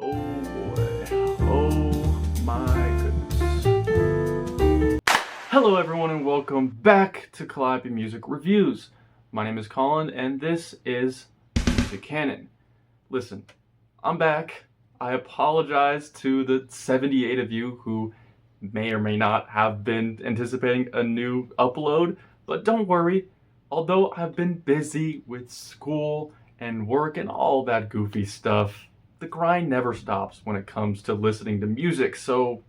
Oh boy. Oh my goodness. Hello everyone and welcome back to Calliope Music Reviews. My name is Colin and this is Canon. Listen, I'm back. I apologize to the 78 of you who may or may not have been anticipating a new upload, but don't worry. Although I've been busy with school and work and all that goofy stuff, the grind never stops when it comes to listening to music, so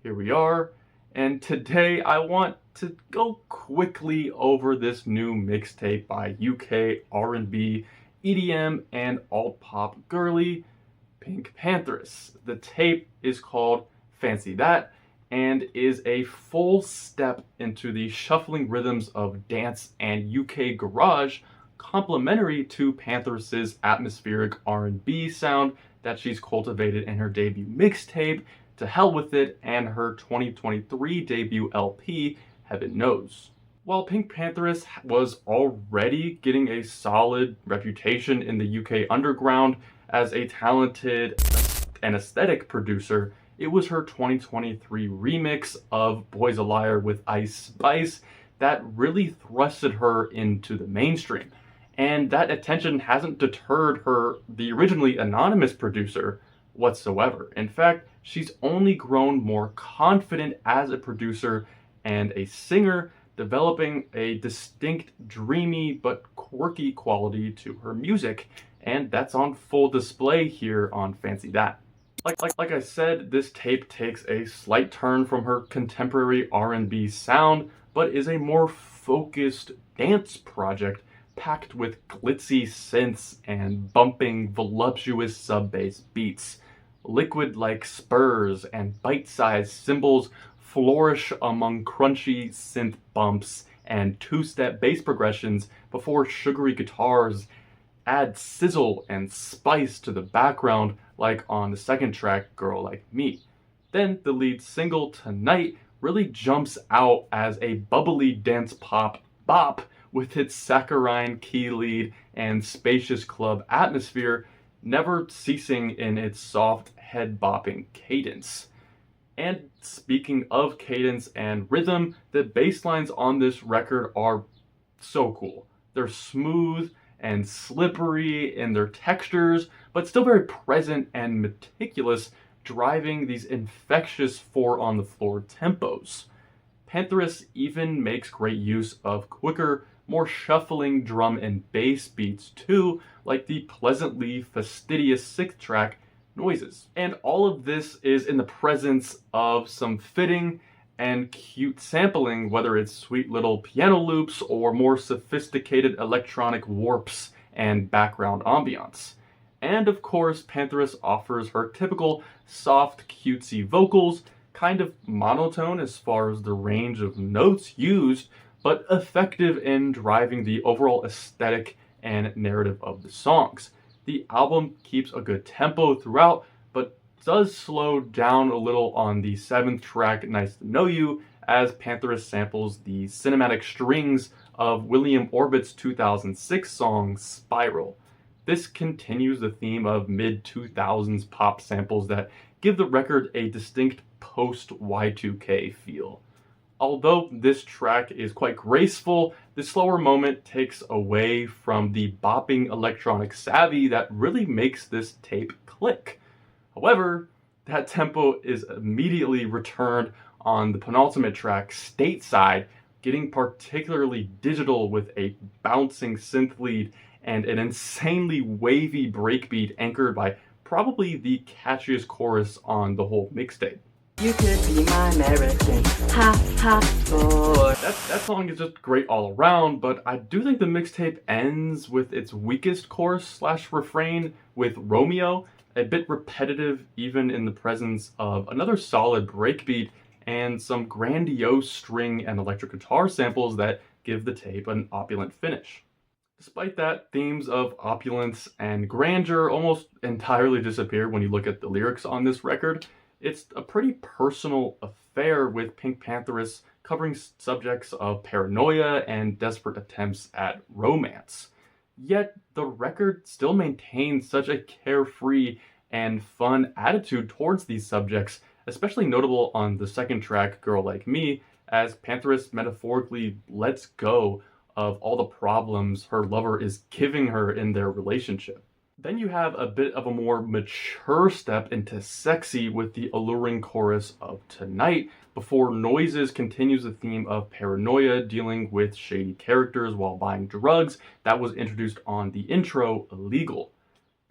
here we are. And today I want to go quickly over this new mixtape by UK R&B, EDM, and alt-pop girly, PinkPantheress. The tape is called Fancy That, and is a full step into the shuffling rhythms of dance and UK garage, complementary to Pantheress's atmospheric R&B sound that she's cultivated in her debut mixtape, To Hell With It, and her 2023 debut LP, Heaven Knows. While PinkPantheress was already getting a solid reputation in the UK underground as a talented and aesthetic producer, it was her 2023 remix of Boy's a Liar with Ice Spice that really thrusted her into the mainstream. And that attention hasn't deterred her, the originally anonymous producer, whatsoever. In fact, she's only grown more confident as a producer and a singer, developing a distinct, dreamy, but quirky quality to her music. And that's on full display here on Fancy That. Like I said, this tape takes a slight turn from her contemporary R&B sound, but is a more focused dance project packed with glitzy synths and bumping, voluptuous sub-bass beats. Liquid-like spurs and bite-sized cymbals flourish among crunchy synth bumps and two-step bass progressions before sugary guitars add sizzle and spice to the background, like on the second track, Girl Like Me. Then the lead single, Tonight, really jumps out as a bubbly dance pop bop with its saccharine key lead and spacious club atmosphere, never ceasing in its soft head-bopping cadence. And speaking of cadence and rhythm, the bass lines on this record are so cool. They're smooth and slippery in their textures, but still very present and meticulous, driving these infectious four-on-the-floor tempos. Pantheress even makes great use of quicker, more shuffling drum and bass beats too, like the pleasantly fastidious sixth track, Noises. And all of this is in the presence of some fitting and cute sampling, whether it's sweet little piano loops or more sophisticated electronic warps and background ambiance. And of course, Pantheress offers her typical soft, cutesy vocals, kind of monotone as far as the range of notes used, but effective in driving the overall aesthetic and narrative of the songs. The album keeps a good tempo throughout, but does slow down a little on the seventh track, Nice to Know You, as Pantheress samples the cinematic strings of William Orbit's 2006 song, Spiral. This continues the theme of mid-2000s pop samples that give the record a distinct post-Y2K feel. Although this track is quite graceful, the slower moment takes away from the bopping electronic savvy that really makes this tape click. However, that tempo is immediately returned on the penultimate track, Stateside, getting particularly digital with a bouncing synth lead and an insanely wavy breakbeat anchored by probably the catchiest chorus on the whole mixtape. You could be my American, ha ha boy. That song is just great all around, but I do think the mixtape ends with its weakest chorus/refrain with Romeo, a bit repetitive even in the presence of another solid breakbeat and some grandiose string and electric guitar samples that give the tape an opulent finish. Despite that, themes of opulence and grandeur almost entirely disappear when you look at the lyrics on this record. It's a pretty personal affair, with PinkPantheress covering subjects of paranoia and desperate attempts at romance. Yet the record still maintains such a carefree and fun attitude towards these subjects, especially notable on the second track, Girl Like Me, as Pantheress metaphorically lets go of all the problems her lover is giving her in their relationship. Then you have a bit of a more mature step into sexy with the alluring chorus of Tonight, before Noises continues the theme of paranoia, dealing with shady characters while buying drugs that was introduced on the intro, Illegal.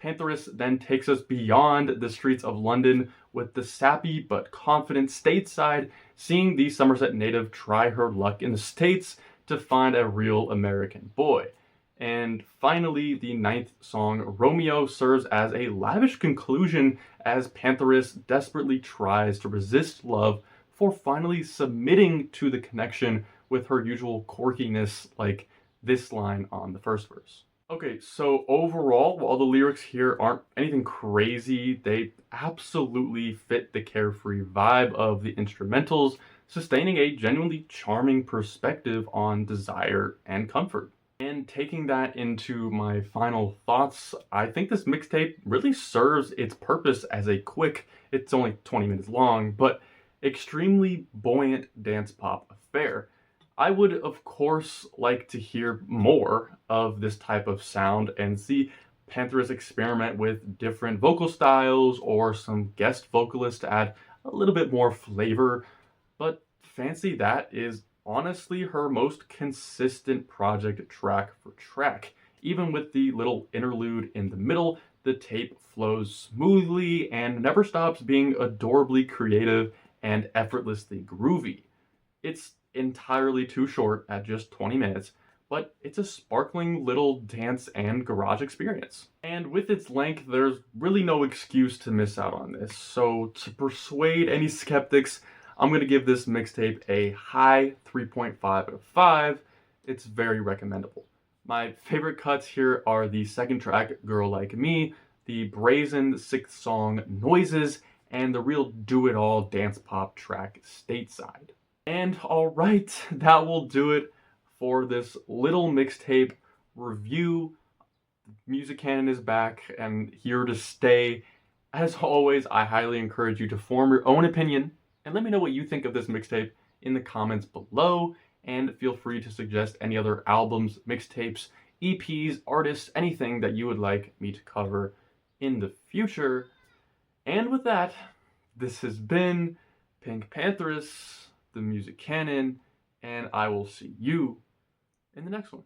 Pantheress then takes us beyond the streets of London with the sappy but confident stateside, seeing the Somerset native try her luck in the States to find a real American boy. And finally, the ninth song, Romeo, serves as a lavish conclusion as Pantheress desperately tries to resist love for finally submitting to the connection with her usual quirkiness, like this line on the first verse. Okay, so overall, while the lyrics here aren't anything crazy, they absolutely fit the carefree vibe of the instrumentals, sustaining a genuinely charming perspective on desire and comfort. And taking that into my final thoughts, I think this mixtape really serves its purpose as a quick, it's only 20 minutes long, but extremely buoyant dance pop affair. I would, of course, like to hear more of this type of sound and see Pantheress experiment with different vocal styles or some guest vocalists to add a little bit more flavor, but Fancy That is honestly her most consistent project track for track. Even with the little interlude in the middle, the tape flows smoothly and never stops being adorably creative and effortlessly groovy. It's entirely too short at just 20 minutes, but it's a sparkling little dance and garage experience. And with its length, there's really no excuse to miss out on this. So to persuade any skeptics, I'm going to give this mixtape a high 3.5 out of 5. It's very recommendable. My favorite cuts here are the second track, Girl Like Me, the brazen sixth song, Noises, and the real do-it-all dance pop track, Stateside. And alright, that will do it for this little mixtape review. Music Canon is back and here to stay. As always, I highly encourage you to form your own opinion and let me know what you think of this mixtape in the comments below. And feel free to suggest any other albums, mixtapes, EPs, artists, anything that you would like me to cover in the future. And with that, this has been PinkPantheress, the Music Canon, and I will see you in the next one.